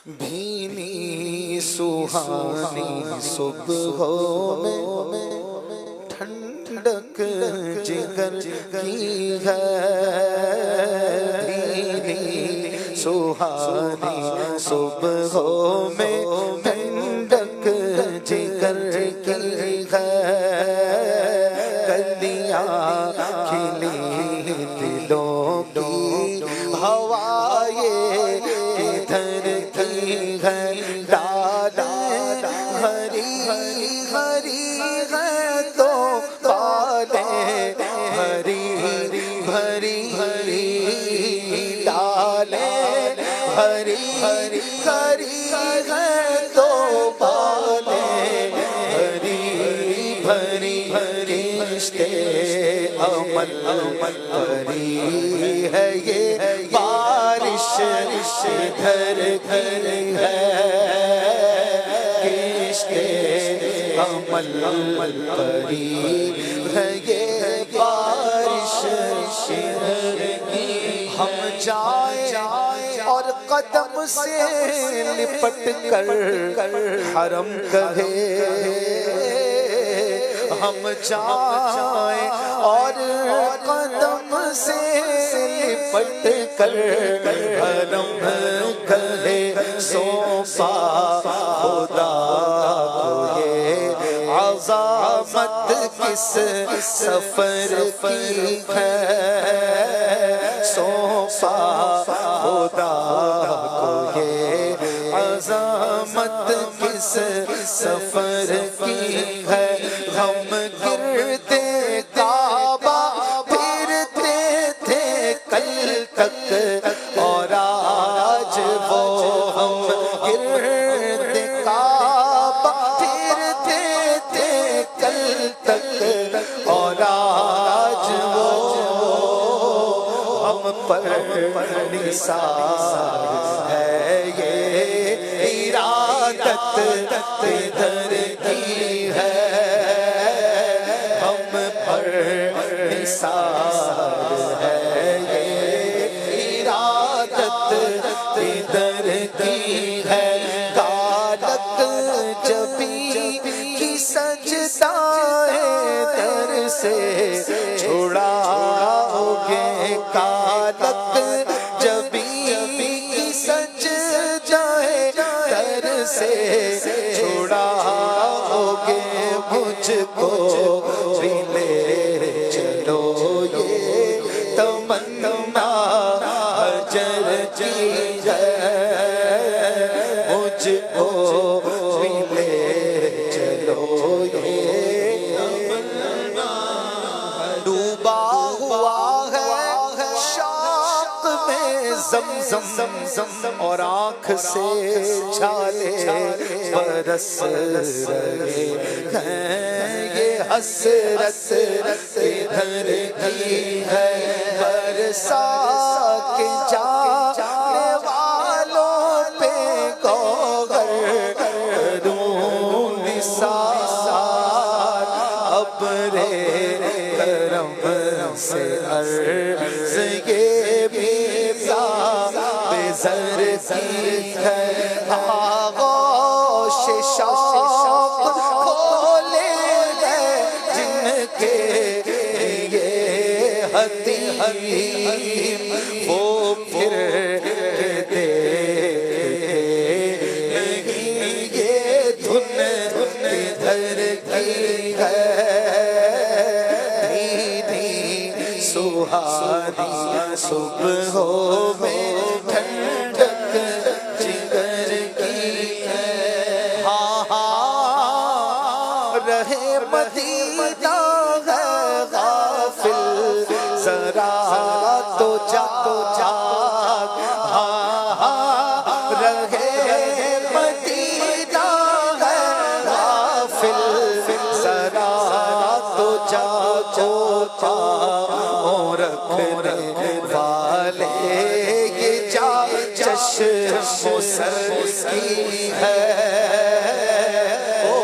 بھینی سہانی صبحوں میں ٹھنڈک جگر کی ہے، بھینی سہانی صبحوں میں ٹھنڈک جگر کی ہے، کلیاں کھلی دلوں کی ہوائیں کدھر کی ہے، ڈال ہری ہری ہے تو بالیں ہری بھری ڈالیں ہری ہری ہے تو بالیں ہری بھری، رشتے عمل پری ہے یہ بارش گھر گھر ہے، رشتے عمل پری ہے یہ بارش گھر کی، ہم جائیں اور قدم سے لپٹ کر حرم کہے، ہم جائیں اور قدم سے لپٹ کر حرم کہے، سونپا خدا کو یہ عظمت کس سفر کی ہے، سونپا خدا کو یہ عظمت کس سفر کی ہے، ہم گرتے کعبہ پھرتے تھے کل تک اور آج وہ ہم گرتے کعبہ پھرتے تھے کل تک اور آج وہ ہم پر نثار ہے یہ ارادت ادھر کی ہے، ہم پر نثار ہے یہ ارادت ادھر کی ہے، گالک جبی کی سجدائے در سے چھڑاؤ گے، کالک جبی کی سجدائے در سے چھڑاؤ گے، مجھ کو بھی لے چلو یہ تمنا حجر کی ہے، مجھ کو بھی لے چلو یہ تمنا، ڈوبا ہوا ہے شوق میں زمزم اور آنکھ سے چھالے برس رہے ہیں، یہ حسرت ادھر کی ہے، برسا کے جانے والوں پہ گوہر کروں نثار، ابرِ کرم سے عرض یہ بھی بے زر کی ہے، آغوش شوق کھولے گئے جن کے یہ حتیم، وہ پھر کے نہیں یہ دھن ادھر کی ہے، بھینی سہانی صبحوں میں ٹھنڈک جگر کی ہے، ہاں ہاں رہے مدینہ ہے غافل ذرا تو جاگ، ہاں ہاں رہے مدینہ ہے غافل ذرا تو جاگو، رکھنے والے یہ چشم و سر کی ہے، او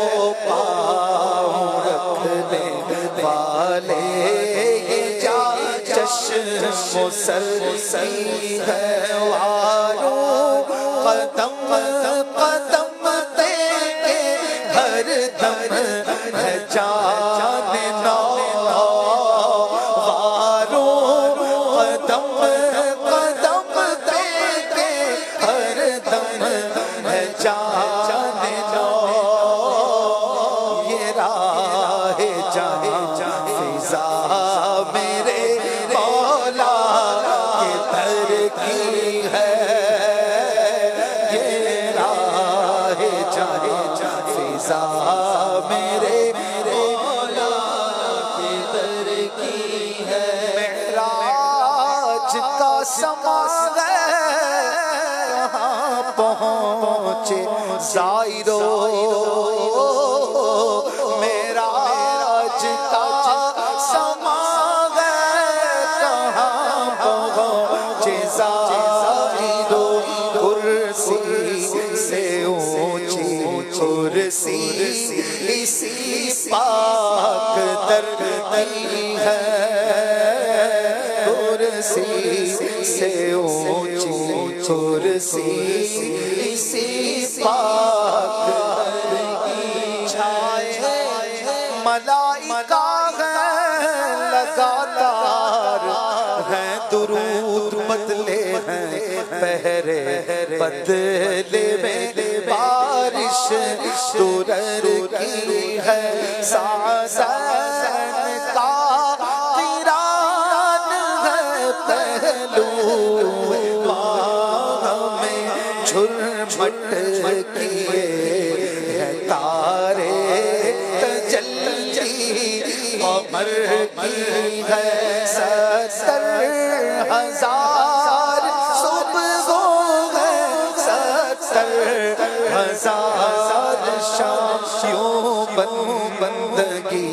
پاؤں رکھنے والے یہ چشم و سر کی ہے، واروں قدم جان نو یہ راہ جان فضا میرے مولا کے در کی ہے یہ راہ جان فضا میرے مولا کے در کی ہے معراج کا سما پہنچے زائرو معراج کا سما کہاں پہنچے زائرو کرسی سے اونچی کرسی اسی پاک در کی ہے کرسی سے اونچی کرسی اسی پاک در کی چھائے ملائکہ ہیں لگاتار ہیں درود بدلے ہیں پہرے بدلے میں بارش درر کی ہے سازن کا قرآن ہے پہلو جھرمٹ کیے ہیں تارے تجلی قمر کی ہے 70,000 صبح ہے 70,000 شاموں بندگی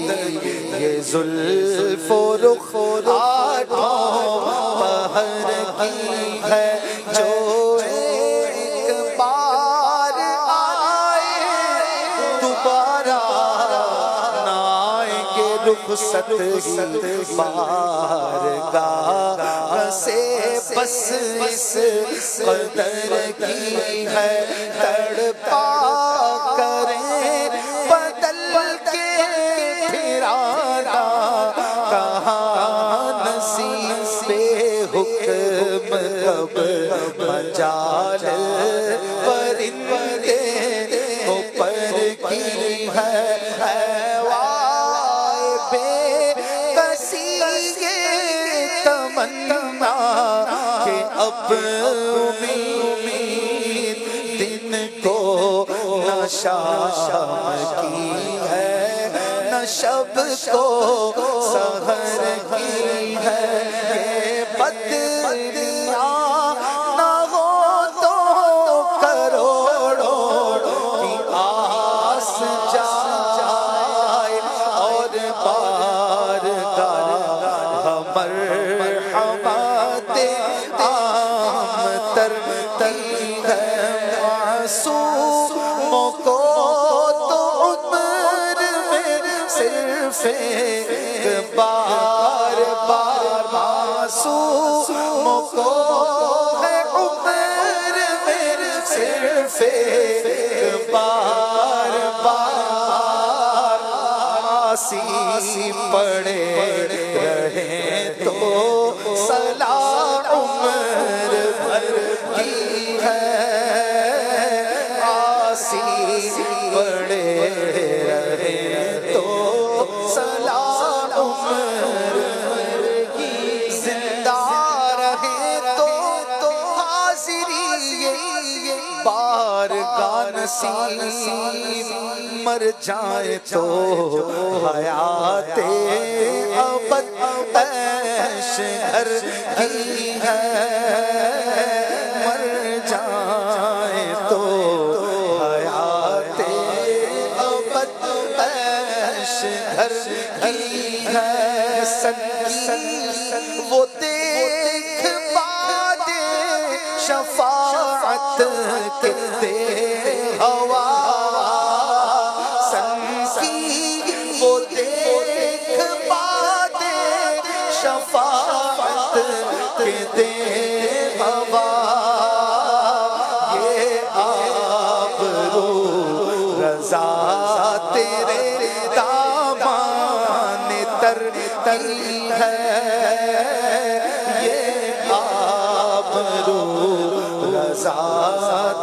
یہ زلف و رخ آٹھوں پہر کی ہے جو رخصت ہی بارگاہ سے بس اس قدر کی ہے تڑپا کریں بدل کے پھرانا کہاں نصیب حکم کب مجال پرندے اوپر کی ہے کہ اب امید دن کو نہ شام کی ہے نہ شب کو سحر کی ہے یہ بدریاں نہ ہو تو کروڑوں کی آس جائے اور بارگاہ مرحمت عام تر ہے معصوموں کو تو عمر میں صرف ایک بار معصوموں کو ہے عمر میں صرف ایک بار آسی پڑے رہے تو صلاح عمر بھر کی ہے آسی پڑے رہے تو صلاح عمر بھر کی زندہ رہے تو حاضری بارگاہ نصیب مر جائے تو حیات ابد عیش گھر کی ہے مر جائے تو حیات ابد عیش گھر کی ہے سنگی وہ دیکھ باد شفاعت کے دے ہوا شفاعت کے دے ہوا یہ آبرو رضا تیرے دامان ترتی ہے یہ آبرو رضا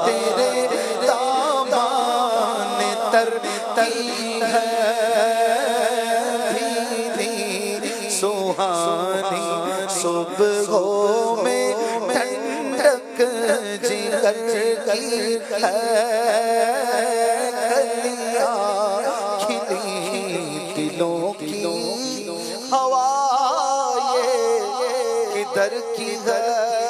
تیرے دامان ترتی ہے بھیلی سہانی صبحوں میں ٹھنڈک جگر کی ہے کلیاں کھلی دلوں کی ہوا یہ کدھر کی ہے